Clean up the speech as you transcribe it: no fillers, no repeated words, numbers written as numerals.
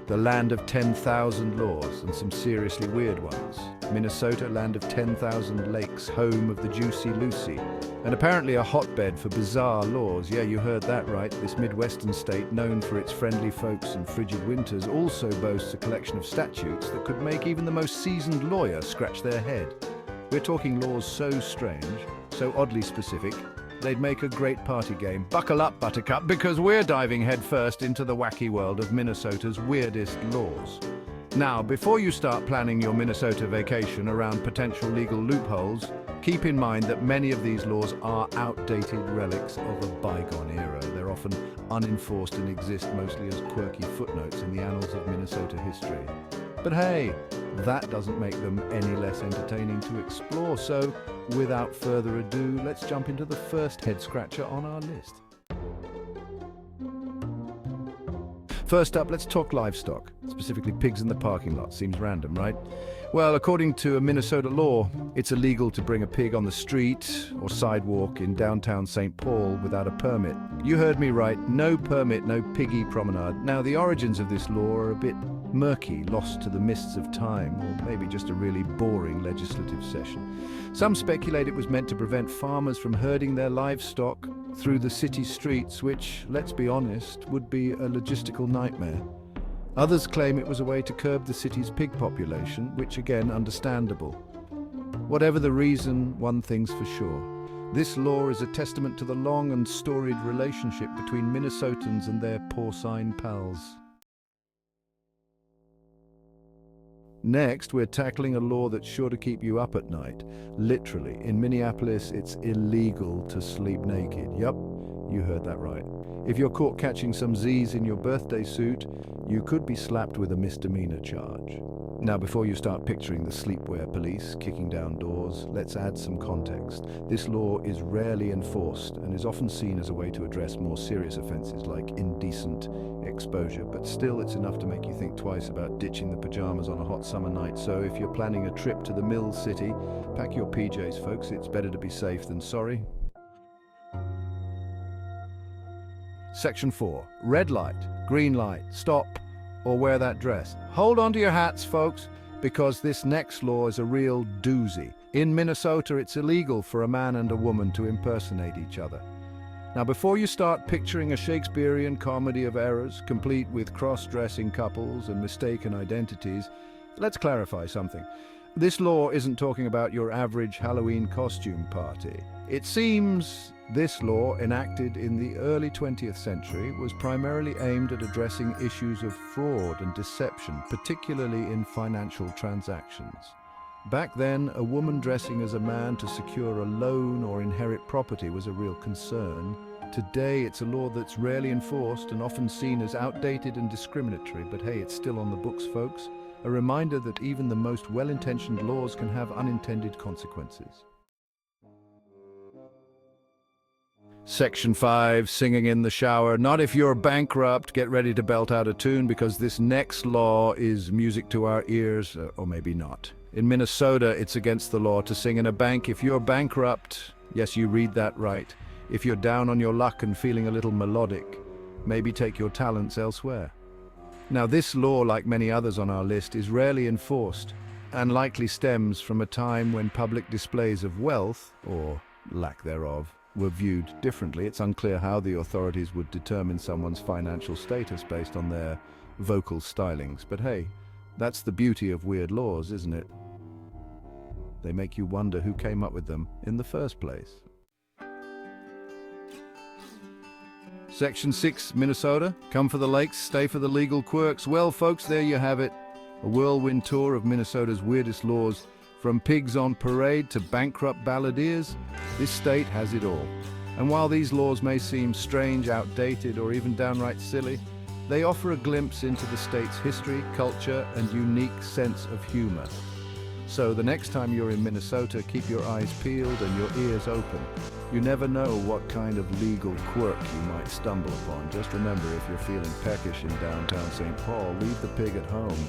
The land of 10,000 laws, and some seriously weird ones. Minnesota, land of 10,000 lakes, home of the Juicy Lucy. And apparently a hotbed for bizarre laws. Yeah, you heard that right. This Midwestern state, known for its friendly folks and frigid winters, also boasts a collection of statutes that could make even the most seasoned lawyer scratch their head. We're talking laws so strange, so oddly specific, they'd make a great party game. Buckle up, Buttercup, because we're diving headfirst into the wacky world of Minnesota's weirdest laws. Now, before you start planning your Minnesota vacation around potential legal loopholes, keep in mind that many of these laws are outdated relics of a bygone era. They're often unenforced and exist mostly as quirky footnotes in the annals of Minnesota history. But hey, that doesn't make them any less entertaining to explore. So, without further ado, let's jump into the first head-scratcher on our list. First up, let's talk livestock, specifically pigs in the parking lot. Seems random, right? Well, according to a Minnesota law, it's illegal to bring a pig on the street or sidewalk in downtown St. Paul without a permit. You heard me right, no permit, no piggy promenade. Now, the origins of this law are a bit murky, lost to the mists of time, or maybe just a really boring legislative session. Some speculate it was meant to prevent farmers from herding their livestock through the city streets, which, let's be honest, would be a logistical nightmare. Others claim it was a way to curb the city's pig population, which again, understandable. Whatever the reason, one thing's for sure. This law is a testament to the long and storied relationship between Minnesotans and their porcine pals. Next, we're tackling a law that's sure to keep you up at night. Literally, in Minneapolis, it's illegal to sleep naked. Yup, you heard that right. If you're caught catching some Z's in your birthday suit, you could be slapped with a misdemeanor charge. Now, before you start picturing the sleepwear police kicking down doors, let's add some context. This law is rarely enforced and is often seen as a way to address more serious offenses like indecent exposure, but still it's enough to make you think twice about ditching the pajamas on a hot summer night. So if you're planning a trip to the Mill City, pack your PJs, folks. It's better to be safe than sorry. Section 4. Red light, green light, stop, or wear that dress. Hold on to your hats, folks, because this next law is a real doozy. In Minnesota, it's illegal for a man and a woman to impersonate each other. Now, before you start picturing a Shakespearean comedy of errors, complete with cross-dressing couples and mistaken identities, let's clarify something. This law isn't talking about your average Halloween costume party. It seems this law, enacted in the early 20th century, was primarily aimed at addressing issues of fraud and deception, particularly in financial transactions. Back then, a woman dressing as a man to secure a loan or inherit property was a real concern. Today, it's a law that's rarely enforced and often seen as outdated and discriminatory, but hey, it's still on the books, folks. A reminder that even the most well-intentioned laws can have unintended consequences. Section 5, singing in the shower. Not if you're bankrupt. Get ready to belt out a tune, because this next law is music to our ears, or maybe not. In Minnesota, it's against the law to sing in a bank if you're bankrupt. Yes, you read that right. If you're down on your luck and feeling a little melodic, maybe take your talents elsewhere. Now, this law, like many others on our list, is rarely enforced and likely stems from a time when public displays of wealth, or lack thereof, were viewed differently. It's unclear how the authorities would determine someone's financial status based on their vocal stylings. But hey, that's the beauty of weird laws, isn't it? They make you wonder who came up with them in the first place. Section 6, Minnesota. Come for the lakes, stay for the legal quirks. Well, folks, there you have it. A whirlwind tour of Minnesota's weirdest laws. From pigs on parade to bankrupt balladeers, this state has it all. And while these laws may seem strange, outdated, or even downright silly, they offer a glimpse into the state's history, culture, and unique sense of humor. So the next time you're in Minnesota, keep your eyes peeled and your ears open. You never know what kind of legal quirk you might stumble upon. Just remember, if you're feeling peckish in downtown St. Paul, leave the pig at home.